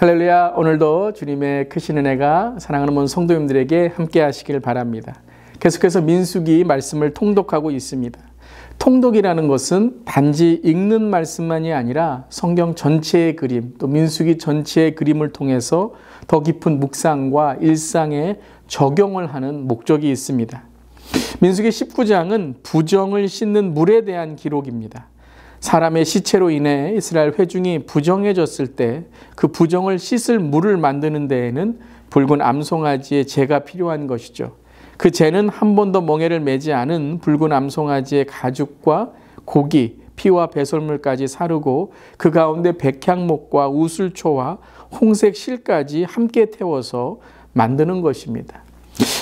할렐루야. 오늘도 주님의 크신 은혜가 사랑하는 모든 성도님들에게 함께 하시길 바랍니다. 계속해서 민수기 말씀을 통독하고 있습니다. 통독이라는 것은 단지 읽는 말씀만이 아니라 성경 전체의 그림, 또 민수기 전체의 그림을 통해서 더 깊은 묵상과 일상에 적용을 하는 목적이 있습니다. 민수기 19장은 부정을 씻는 물에 대한 기록입니다. 사람의 시체로 인해 이스라엘 회중이 부정해졌을 때 그 부정을 씻을 물을 만드는 데에는 붉은 암송아지의 제가 필요한 것이죠. 그 제는 한 번도 멍에를 매지 않은 붉은 암송아지의 가죽과 고기, 피와 배설물까지 사르고 그 가운데 백향목과 우슬초와 홍색 실까지 함께 태워서 만드는 것입니다.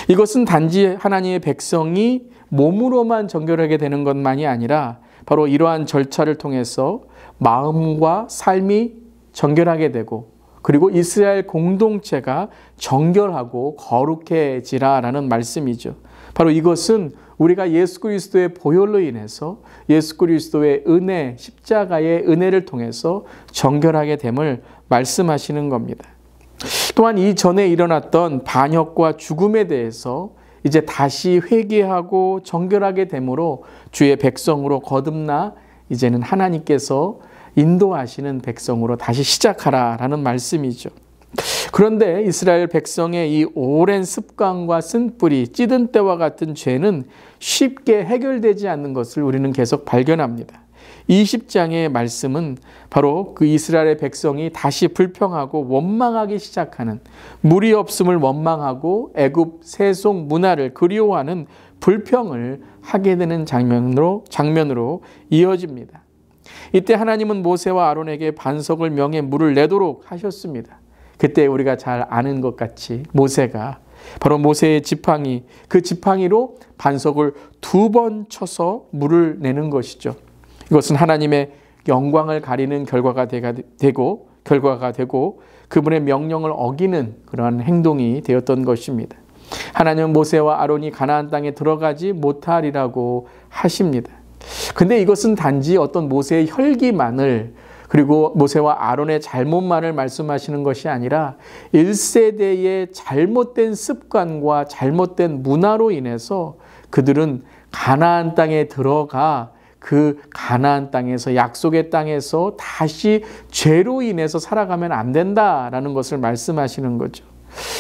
이것은 단지 하나님의 백성이 몸으로만 정결하게 되는 것만이 아니라 바로 이러한 절차를 통해서 마음과 삶이 정결하게 되고 그리고 이스라엘 공동체가 정결하고 거룩해지라라는 말씀이죠. 바로 이것은 우리가 예수 그리스도의 보혈로 인해서 예수 그리스도의 은혜, 십자가의 은혜를 통해서 정결하게 됨을 말씀하시는 겁니다. 또한 이전에 일어났던 반역과 죽음에 대해서 이제 다시 회개하고 정결하게 됨으로 주의 백성으로 거듭나 이제는 하나님께서 인도하시는 백성으로 다시 시작하라라는 말씀이죠. 그런데 이스라엘 백성의 이 오랜 습관과 쓴뿌리, 찌든 때와 같은 죄는 쉽게 해결되지 않는 것을 우리는 계속 발견합니다. 20장의 말씀은 바로 그 이스라엘의 백성이 다시 불평하고 원망하기 시작하는, 물이 없음을 원망하고 애굽 세속 문화를 그리워하는 불평을 하게 되는 장면으로 이어집니다. 이때 하나님은 모세와 아론에게 반석을 명해 물을 내도록 하셨습니다. 그때 우리가 잘 아는 것 같이 모세가 바로 모세의 지팡이, 그 지팡이로 반석을 2번 쳐서 물을 내는 것이죠. 이것은 하나님의 영광을 가리는 결과가 되고 그분의 명령을 어기는 그러한 행동이 되었던 것입니다. 하나님은 모세와 아론이 가나안 땅에 들어가지 못하리라고 하십니다. 근데 이것은 단지 어떤 모세의 혈기만을 그리고 모세와 아론의 잘못만을 말씀하시는 것이 아니라 1세대의 잘못된 습관과 잘못된 문화로 인해서 그들은 가나안 땅에 들어가 그 가나안 땅에서 약속의 땅에서 다시 죄로 인해서 살아가면 안 된다라는 것을 말씀하시는 거죠.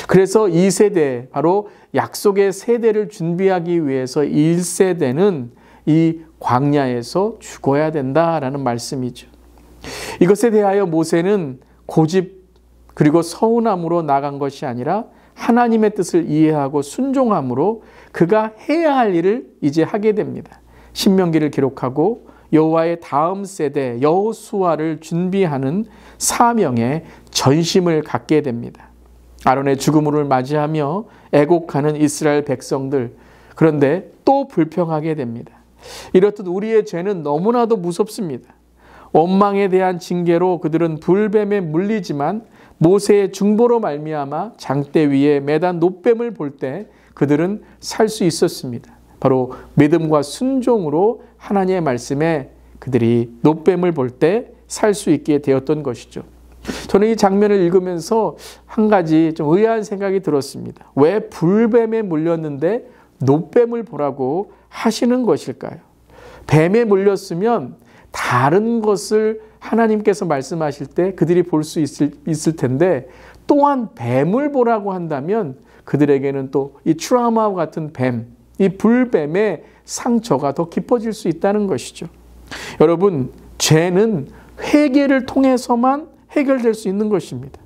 그래서 2세대, 바로 약속의 세대를 준비하기 위해서 1세대는 이 광야에서 죽어야 된다라는 말씀이죠. 이것에 대하여 모세는 고집 그리고 서운함으로 나간 것이 아니라 하나님의 뜻을 이해하고 순종함으로 그가 해야 할 일을 이제 하게 됩니다. 신명기를 기록하고 여호와의 다음 세대 여호수아를 준비하는 사명에 전심을 갖게 됩니다. 아론의 죽음을 맞이하며 애곡하는 이스라엘 백성들, 그런데 또 불평하게 됩니다. 이렇듯 우리의 죄는 너무나도 무섭습니다. 원망에 대한 징계로 그들은 불뱀에 물리지만 모세의 중보로 말미암아 장대 위에 매단 놋뱀을 볼 때 그들은 살 수 있었습니다. 바로 믿음과 순종으로 하나님의 말씀에 그들이 놋뱀을 볼 때 살 수 있게 되었던 것이죠. 저는 이 장면을 읽으면서 한 가지 좀 의아한 생각이 들었습니다. 왜 불뱀에 물렸는데 놋뱀을 보라고 하시는 것일까요? 뱀에 물렸으면 다른 것을 하나님께서 말씀하실 때 그들이 볼 수 있을 텐데 또한 뱀을 보라고 한다면 그들에게는 또 이 트라우마와 같은 뱀, 이 불뱀의 상처가 더 깊어질 수 있다는 것이죠. 여러분, 죄는 회개를 통해서만 해결될 수 있는 것입니다.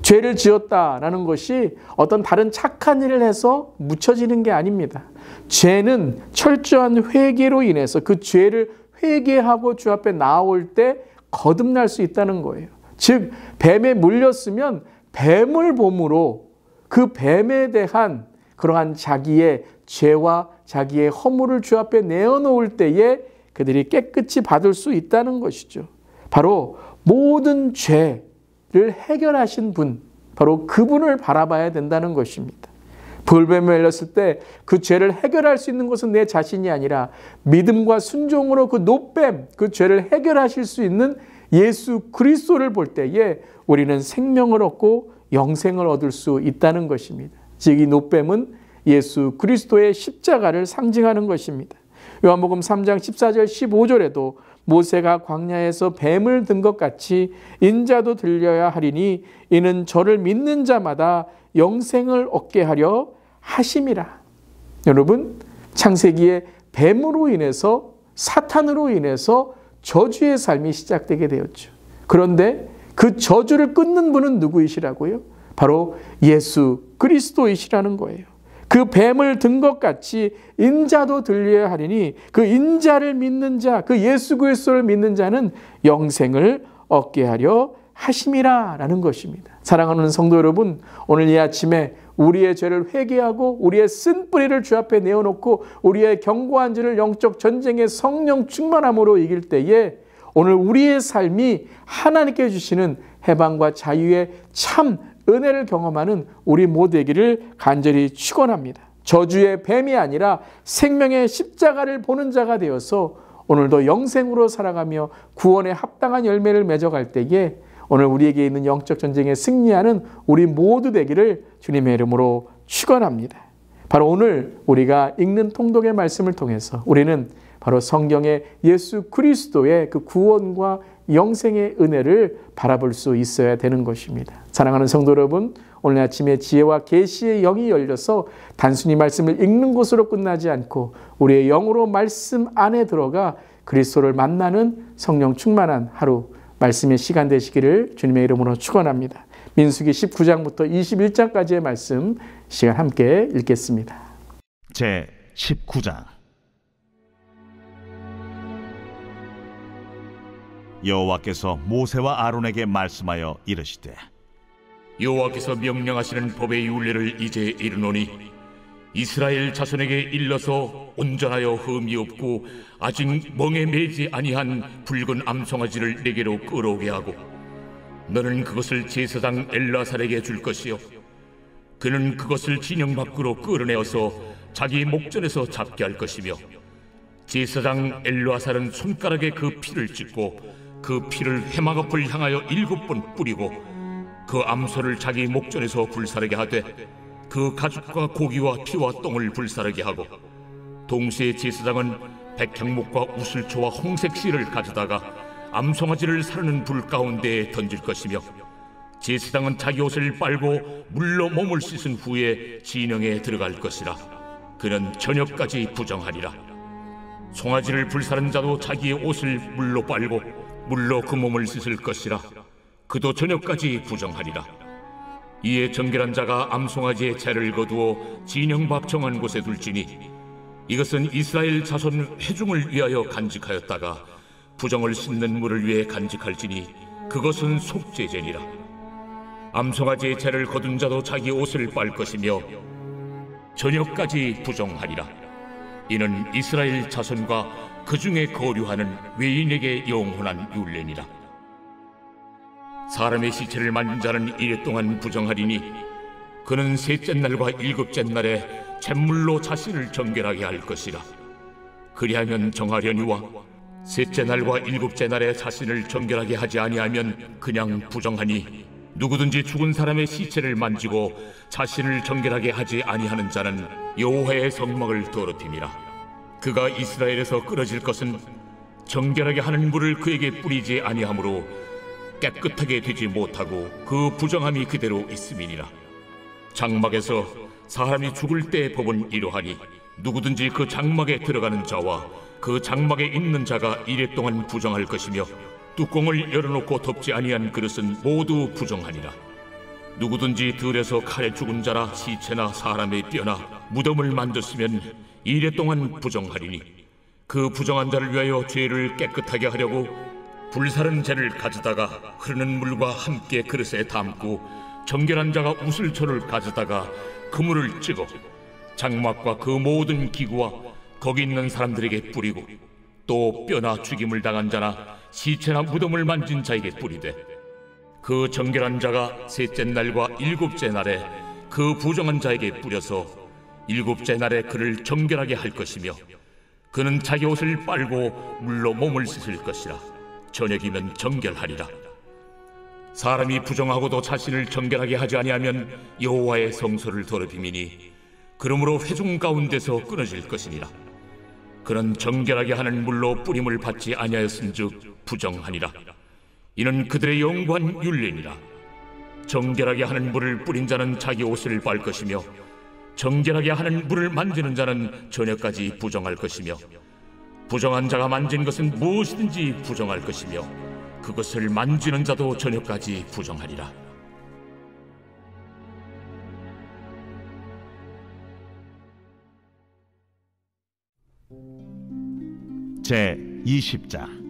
죄를 지었다라는 것이 어떤 다른 착한 일을 해서 묻혀지는 게 아닙니다. 죄는 철저한 회개로 인해서 그 죄를 회개하고 주 앞에 나올 때 거듭날 수 있다는 거예요. 즉, 뱀에 물렸으면 뱀을 봄으로 그 뱀에 대한 그러한 자기의 죄와 자기의 허물을 주 앞에 내어놓을 때에 그들이 깨끗이 받을 수 있다는 것이죠. 바로 모든 죄를 해결하신 분, 바로 그분을 바라봐야 된다는 것입니다. 불뱀에 물렸을 때 그 죄를 해결할 수 있는 것은 내 자신이 아니라 믿음과 순종으로 그 놋뱀, 그 죄를 해결하실 수 있는 예수 그리스도를 볼 때에 우리는 생명을 얻고 영생을 얻을 수 있다는 것입니다. 즉 이 노뱀은 예수 그리스도의 십자가를 상징하는 것입니다. 요한복음 3장 14절 15절에도 모세가 광야에서 뱀을 든 것 같이 인자도 들려야 하리니 이는 저를 믿는 자마다 영생을 얻게 하려 하심이라. 여러분, 창세기에 뱀으로 인해서, 사탄으로 인해서 저주의 삶이 시작되게 되었죠. 그런데 그 저주를 끊는 분은 누구이시라고요? 바로 예수 그리스도이시라는 거예요. 그 뱀을 든 것 같이 인자도 들려야 하리니 그 인자를 믿는 자, 그 예수 그리스도를 믿는 자는 영생을 얻게 하려 하심이라 라는 것입니다. 사랑하는 성도 여러분, 오늘 이 아침에 우리의 죄를 회개하고 우리의 쓴뿌리를 주 앞에 내어놓고 우리의 견고한 죄를 영적 전쟁의 성령 충만함으로 이길 때에 오늘 우리의 삶이 하나님께 주시는 해방과 자유의 참 은혜를 경험하는 우리 모두이기를 간절히 축원합니다. 저주의 뱀이 아니라 생명의 십자가를 보는 자가 되어서 오늘도 영생으로 살아가며 구원에 합당한 열매를 맺어갈 때에 오늘 우리에게 있는 영적 전쟁에 승리하는 우리 모두 되기를 주님의 이름으로 축원합니다. 바로 오늘 우리가 읽는 통독의 말씀을 통해서 우리는 바로 성경의 예수 그리스도의 그 구원과 영생의 은혜를 바라볼 수 있어야 되는 것입니다. 사랑하는 성도 여러분, 오늘 아침에 지혜와 계시의 영이 열려서 단순히 말씀을 읽는 것으로 끝나지 않고 우리의 영으로 말씀 안에 들어가 그리스도를 만나는 성령 충만한 하루, 말씀의 시간 되시기를 주님의 이름으로 축원합니다. 민수기 19장부터 21장까지의 말씀 시간 함께 읽겠습니다. 제 19장. 여호와께서 모세와 아론에게 말씀하여 이르시되 여호와께서 명령하시는 법의 율례를 이제 이르노니 이스라엘 자손에게 일러서 온전하여 흠이 없고 아직 멍에 매지 아니한 붉은 암송아지를 내게로 끌어오게 하고 너는 그것을 제사장 엘라살에게 줄 것이요 그는 그것을 진영 밖으로 끌어내어서 자기 목전에서 잡게 할 것이며 제사장 엘라살은 손가락에 그 피를 찍고 그 피를 해막 앞을 향하여 7번 뿌리고 그 암소를 자기 목전에서 불사르게 하되 그 가죽과 고기와 피와 똥을 불사르게 하고 동시에 제사장은 백향목과 우슬초와 홍색 실을 가져다가 암송아지를 사르는 불 가운데에 던질 것이며 제사장은 자기 옷을 빨고 물로 몸을 씻은 후에 진영에 들어갈 것이라. 그는 저녁까지 부정하리라. 송아지를 불사른 자도 자기의 옷을 물로 빨고 물로 그 몸을 씻을 것이라. 그도 저녁까지 부정하리라. 이에 정결한 자가 암송아지의 채를 거두어 진영 밖 정한 곳에 둘지니 이것은 이스라엘 자손 회중을 위하여 간직하였다가 부정을 씻는 물을 위해 간직할지니 그것은 속죄제니라. 암송아지의 채를 거둔 자도 자기 옷을 빨 것이며 저녁까지 부정하리라. 이는 이스라엘 자손과 그 중에 거류하는 외인에게 영원한 율례니라. 사람의 시체를 만진 자는 이래 동안 부정하리니 그는 셋째 날과 일곱째 날에 잿물로 자신을 정결하게 할 것이라. 그리하면 정하려니와 셋째 날과 일곱째 날에 자신을 정결하게 하지 아니하면 그냥 부정하니 누구든지 죽은 사람의 시체를 만지고 자신을 정결하게 하지 아니하는 자는 여호와의 성막을 더럽힘이라. 그가 이스라엘에서 끊어질 것은 정결하게 하는 물을 그에게 뿌리지 아니하므로 깨끗하게 되지 못하고 그 부정함이 그대로 있음이니라. 장막에서 사람이 죽을 때의 법은 이러하니 누구든지 그 장막에 들어가는 자와 그 장막에 있는 자가 이래 동안 부정할 것이며 뚜껑을 열어놓고 덮지 아니한 그릇은 모두 부정하니라. 누구든지 들에서 칼에 죽은 자라 시체나 사람의 뼈나 무덤을 만졌으면 이래 동안 부정하리니 그 부정한 자를 위하여 죄를 깨끗하게 하려고 불사른 재를 가져다가 흐르는 물과 함께 그릇에 담고 정결한 자가 우슬초를 가져다가 그물을 찍어 장막과 그 모든 기구와 거기 있는 사람들에게 뿌리고 또 뼈나 죽임을 당한 자나 시체나 무덤을 만진 자에게 뿌리되 그 정결한 자가 셋째 날과 일곱째 날에 그 부정한 자에게 뿌려서 일곱째 날에 그를 정결하게 할 것이며 그는 자기 옷을 빨고 물로 몸을 씻을 것이라. 저녁이면 정결하리라. 사람이 부정하고도 자신을 정결하게 하지 아니하면 여호와의 성소를 더럽힘이니 그러므로 회중 가운데서 끊어질 것이니라. 그는 정결하게 하는 물로 뿌림을 받지 아니하였은즉 부정하니라. 이는 그들의 영구한 율례니라. 정결하게 하는 물을 뿌린 자는 자기 옷을 빨 것이며 정결하게 하는 물을 만지는 자는 저녁까지 부정할 것이며 부정한 자가 만진 것은 무엇이든지 부정할 것이며 그것을 만지는 자도 저녁까지 부정하리라. 제 20장.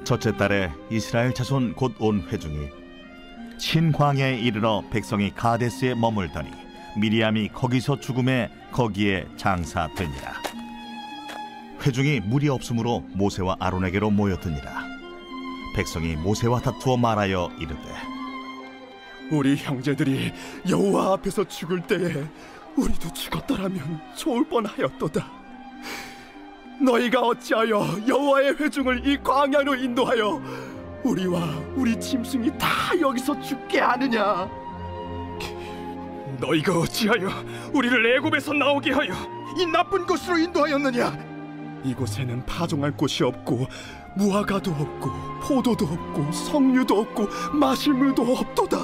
첫째 달에 이스라엘 자손 곧 온 회중이 신광야에 이르러 백성이 가데스에 머물더니 미리암이 거기서 죽음에 거기에 장사되니라. 회중이 물이 없으므로 모세와 아론에게로 모였더니라. 백성이 모세와 다투어 말하여 이르되, 우리 형제들이 여호와 앞에서 죽을 때에 우리도 죽었더라면 좋을 뻔하였도다. 너희가 어찌하여 여호와의 회중을 이 광야로 인도하여 우리와 우리 짐승이 다 여기서 죽게 하느냐? 너희가 어찌하여 우리를 애굽에서 나오게 하여 이 나쁜 곳으로 인도하였느냐? 이곳에는 파종할 곳이 없고 무화과도 없고 포도도 없고 석류도 없고 마실 물도 없도다.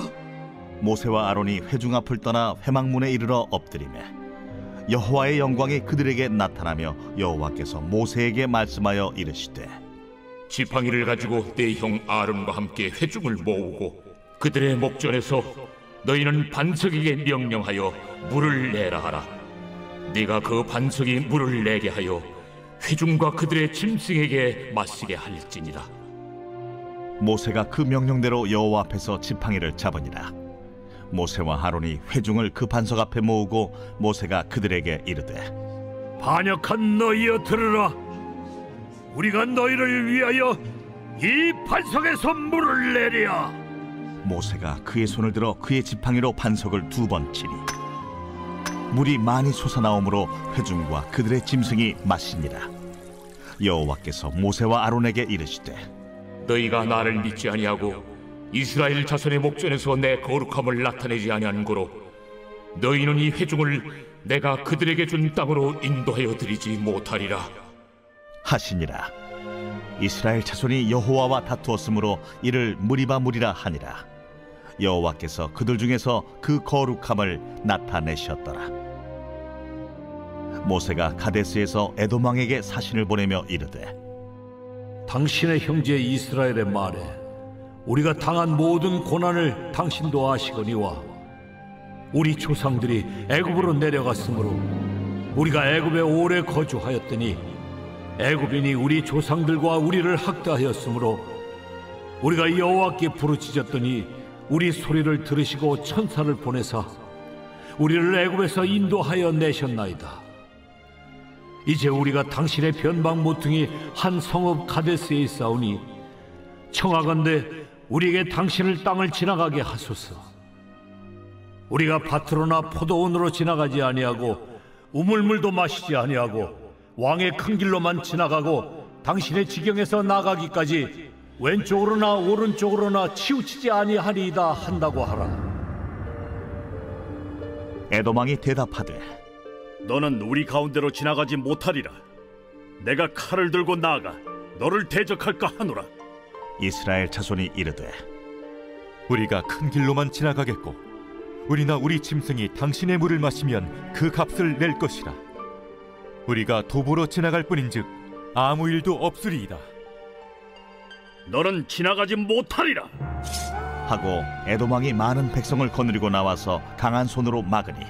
모세와 아론이 회중 앞을 떠나 회막문에 이르러 엎드리매 여호와의 영광이 그들에게 나타나며 여호와께서 모세에게 말씀하여 이르시되, 지팡이를 가지고 내 형 아론과 함께 회중을 모으고 그들의 목전에서 너희는 반석에게 명령하여 물을 내라 하라. 네가 그 반석이 물을 내게 하여 회중과 그들의 짐승에게 마시게 할지니라. 모세가 그 명령대로 여호와 앞에서 지팡이를 잡으니라. 모세와 아론이 회중을 그 반석 앞에 모으고 모세가 그들에게 이르되, 반역한 너희여 들으라. 우리가 너희를 위하여 이 반석에서 물을 내랴. 모세가 그의 손을 들어 그의 지팡이로 반석을 2번 치니 물이 많이 솟아나오므로 회중과 그들의 짐승이 마시니라. 여호와께서 모세와 아론에게 이르시되, 너희가 나를 믿지 아니하고 이스라엘 자손의 목전에서 내 거룩함을 나타내지 아니한 고로 너희는 이 회중을 내가 그들에게 준 땅으로 인도하여 드리지 못하리라 하시니라. 이스라엘 자손이 여호와와 다투었으므로 이를 무리바무리라 하니라. 여호와께서 그들 중에서 그 거룩함을 나타내셨더라. 모세가 가데스에서 에돔 왕에게 사신을 보내며 이르되, 당신의 형제 이스라엘의 말에 우리가 당한 모든 고난을 당신도 아시거니와 우리 조상들이 애굽으로 내려갔으므로 우리가 애굽에 오래 거주하였더니 애굽인이 우리 조상들과 우리를 학대하였으므로 우리가 여호와께 부르짖었더니 우리 소리를 들으시고 천사를 보내사 우리를 애굽에서 인도하여 내셨나이다. 이제 우리가 당신의 변방 모퉁이 한 성읍 가데스에 있사오니 청하건대 우리에게 당신을 땅을 지나가게 하소서. 우리가 밭으로나 포도원으로 지나가지 아니하고 우물물도 마시지 아니하고 왕의 큰 길로만 지나가고 당신의 지경에서 나가기까지 왼쪽으로나 오른쪽으로나 치우치지 아니하리이다 한다고 하라. 에돔 왕이 대답하되, 너는 우리 가운데로 지나가지 못하리라. 내가 칼을 들고 나아가 너를 대적할까 하노라. 이스라엘 자손이 이르되, 우리가 큰 길로만 지나가겠고 우리나 우리 짐승이 당신의 물을 마시면 그 값을 낼 것이라. 우리가 도보로 지나갈 뿐인즉 아무 일도 없으리이다. 너는 지나가지 못하리라 하고 에돔 왕이 많은 백성을 거느리고 나와서 강한 손으로 막으니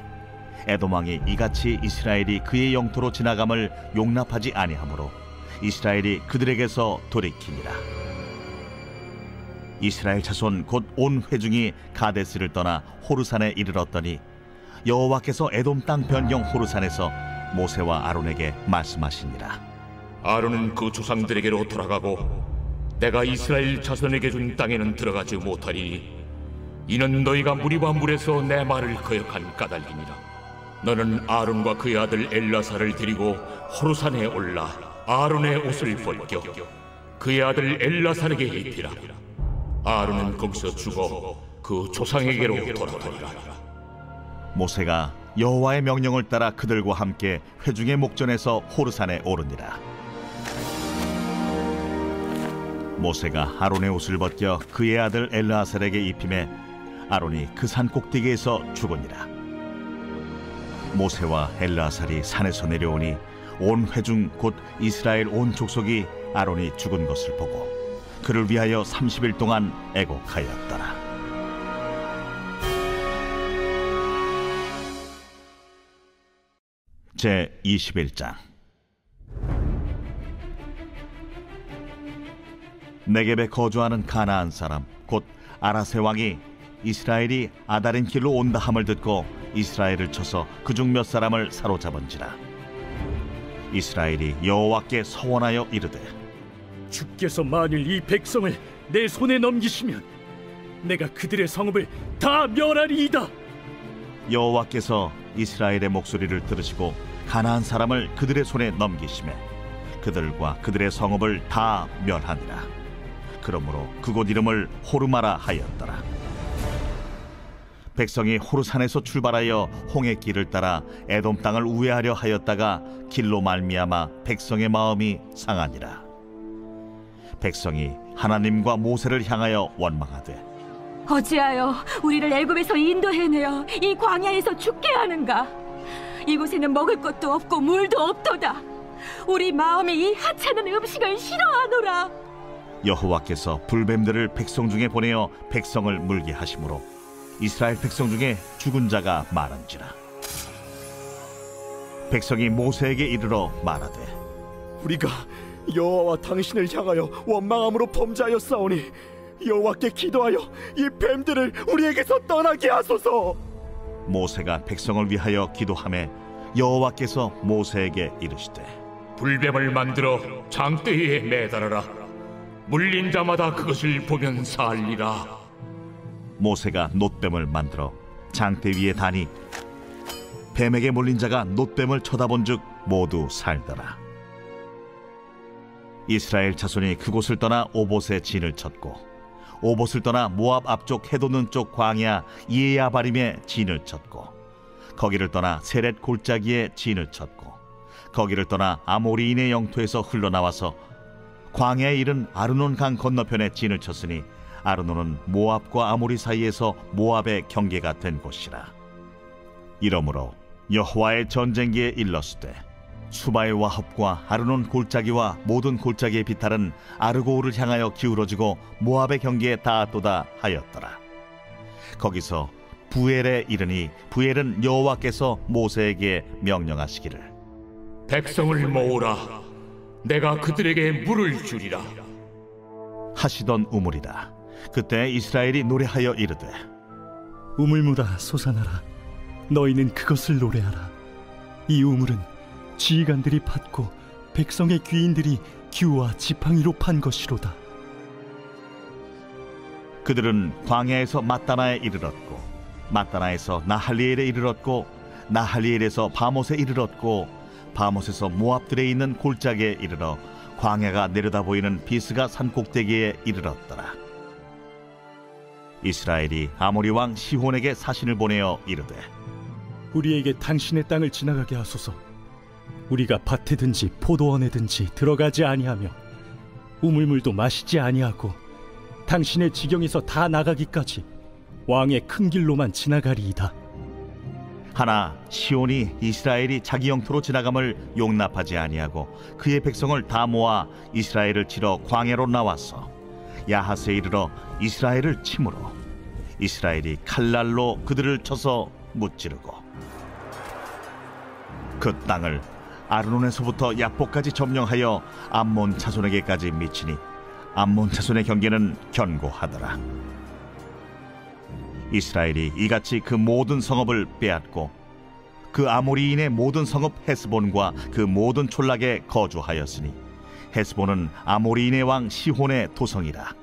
에돔 왕이 이같이 이스라엘이 그의 영토로 지나감을 용납하지 아니하므로 이스라엘이 그들에게서 돌이키니라. 이스라엘 자손 곧 온 회중이 가데스를 떠나 호르산에 이르렀더니 여호와께서 에돔 땅 변경 호르산에서 모세와 아론에게 말씀하시니라. 아론은 그 조상들에게로 돌아가고 내가 이스라엘 자손에게 준 땅에는 들어가지 못하리니 이는 너희가 무리바 물에서 내 말을 거역한 까닭이니라. 너는 아론과 그의 아들 엘라사를 데리고 호르산에 올라 아론의 옷을 벗겨 그의 아들 엘라살에게 입히라. 아론은 거기서 죽어 그 조상에게로 돌아가리라. 모세가 여호와의 명령을 따라 그들과 함께 회중의 목전에서 호르산에 오르니라. 모세가 아론의 옷을 벗겨 그의 아들 엘르아살에게 입히매 아론이 그 산 꼭대기에서 죽으니라. 모세와 엘르아살이 산에서 내려오니 온 회중 곧 이스라엘 온 족속이 아론이 죽은 것을 보고 그를 위하여 30일 동안 애곡하였더라. 제 21장. 네겝에 거주하는 가나안 사람 곧 아라세 왕이 이스라엘이 아다린 길로 온다 함을 듣고 이스라엘을 쳐서 그중 몇 사람을 사로잡은지라. 이스라엘이 여호와께 서원하여 이르되 주께서 만일 이 백성을 내 손에 넘기시면 내가 그들의 성읍을 다 멸하리이다. 여호와께서 이스라엘의 목소리를 들으시고 가나안 사람을 그들의 손에 넘기시매 그들과 그들의 성읍을 다 멸하니라. 그러므로 그곳 이름을 호르마라 하였더라. 백성이 호르산에서 출발하여 홍해 길을 따라 에돔 땅을 우회하려 하였다가 길로 말미암아 백성의 마음이 상하니라. 백성이 하나님과 모세를 향하여 원망하되 어찌하여 우리를 애굽에서 인도해내어 이 광야에서 죽게 하는가? 이곳에는 먹을 것도 없고 물도 없도다. 우리 마음이 이 하찮은 음식을 싫어하노라. 여호와께서 불뱀들을 백성 중에 보내어 백성을 물게 하심으로 이스라엘 백성 중에 죽은 자가 많은지라. 백성이 모세에게 이르러 말하되 우리가 여호와와 당신을 향하여 원망함으로 범죄하였사오니 여호와께 기도하여 이 뱀들을 우리에게서 떠나게 하소서. 모세가 백성을 위하여 기도하매 여호와께서 모세에게 이르시되 불뱀을 만들어 장대에 매달아라. 물린 자마다 그것을 보면 살리라. 모세가 놋뱀을 만들어 장대 위에 다니 뱀에게 물린 자가 놋뱀을 쳐다본즉 모두 살더라. 이스라엘 자손이 그곳을 떠나 오봇에 진을 쳤고 오봇을 떠나 모압 앞쪽 해돋는 쪽 광야 이에야바림에 진을 쳤고 거기를 떠나 세렛 골짜기에 진을 쳤고 거기를 떠나 아모리인의 영토에서 흘러나와서 광야에 이른 아르논 강 건너편에 진을 쳤으니 아르논은 모압과 아모리 사이에서 모압의 경계가 된 곳이라. 이러므로 여호와의 전쟁기에 일렀으되 수바의 와합과 아르논 골짜기와 모든 골짜기의 비탈은 아르고우를 향하여 기울어지고 모압의 경계에 닿았도다 하였더라. 거기서 부엘에 이르니 부엘은 여호와께서 모세에게 명령하시기를 백성을 모으라. 내가 그들에게 물을 주리라 하시던 우물이라. 그때 이스라엘이 노래하여 이르되 우물물아 솟아나라. 너희는 그것을 노래하라. 이 우물은 지휘관들이 팠고 백성의 귀인들이 규와 지팡이로 판 것이로다. 그들은 광야에서 mat다나에 이르렀고 mat다나에서 나할리엘에 이르렀고 나할리엘에서 바못에 이르렀고 바못에서 모압들에 있는 골짜기에 이르러 광야가 내려다 보이는 비스가 산 꼭대기에 이르렀더라. 이스라엘이 아모리 왕 시혼에게 사신을 보내어 이르되 우리에게 당신의 땅을 지나가게 하소서. 우리가 밭에든지 포도원에든지 들어가지 아니하며 우물물도 마시지 아니하고 당신의 지경에서 다 나가기까지 왕의 큰 길로만 지나가리이다. 하나 시온이 이스라엘이 자기 영토로 지나감을 용납하지 아니하고 그의 백성을 다 모아 이스라엘을 치러 광야로 나왔어 야하스에 이르러 이스라엘을 치므로 이스라엘이 칼날로 그들을 쳐서 무찌르고 그 땅을 아르논에서부터 야포까지 점령하여 암몬 자손에게까지 미치니 암몬 자손의 경계는 견고하더라. 이스라엘이 이같이 그 모든 성읍을 빼앗고 그 아모리인의 모든 성읍 헤스본과 그 모든 촌락에 거주하였으니 헤스본은 아모리인의 왕 시혼의 도성이라.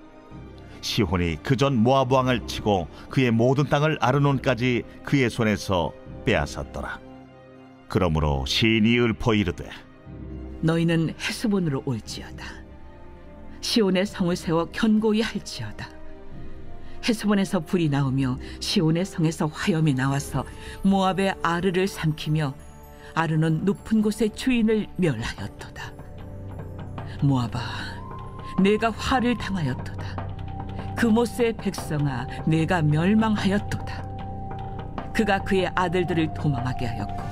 시혼이 그전 모압 왕을 치고 그의 모든 땅을 아르논까지 그의 손에서 빼앗았더라. 그러므로 시인이 읊어 이르되 너희는 헤스본으로 올지어다. 시온의 성을 세워 견고히 할지어다. 헤스본에서 불이 나오며 시온의 성에서 화염이 나와서 모압의 아르를 삼키며 아르는 높은 곳의 주인을 멸하였도다. 모압아, 내가 화를 당하였도다. 그모스의 백성아, 내가 멸망하였도다. 그가 그의 아들들을 도망하게 하였고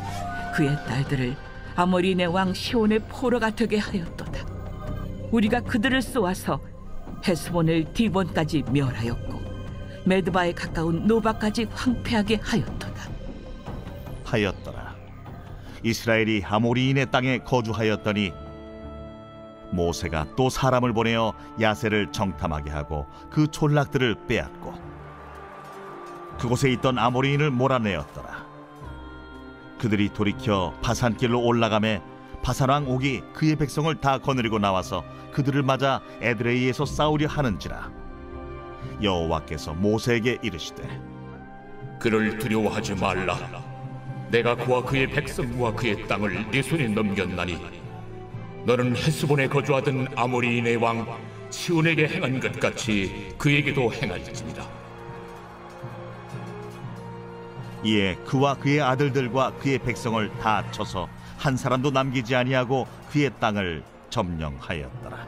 그의 딸들을 아모리네 왕 시온의 포로가 되게 하였도다. 우리가 그들을 쏘아서 헤스본을 디본까지 멸하였고 메드바에 가까운 노바까지 황폐하게 하였도다. 하였더라. 이스라엘이 아모리인의 땅에 거주하였더니 모세가 또 사람을 보내어 야세를 정탐하게 하고 그 촌락들을 빼앗고 그곳에 있던 아모리인을 몰아내었더라. 그들이 돌이켜 바산길로 올라가매 바산왕 옥이 그의 백성을 다 거느리고 나와서 그들을 맞아 에드레이에서 싸우려 하는지라. 여호와께서 모세에게 이르시되 그를 두려워하지 말라. 내가 그와 그의 백성과 그의 땅을 네 손에 넘겼나니 너는 헤스본에 거주하던 아모리인의 왕 시온에게 행한 것 같이 그에게도 행할지니라. 이에 그와 그의 아들들과 그의 백성을 다 쳐서 한 사람도 남기지 아니하고 그의 땅을 점령하였더라.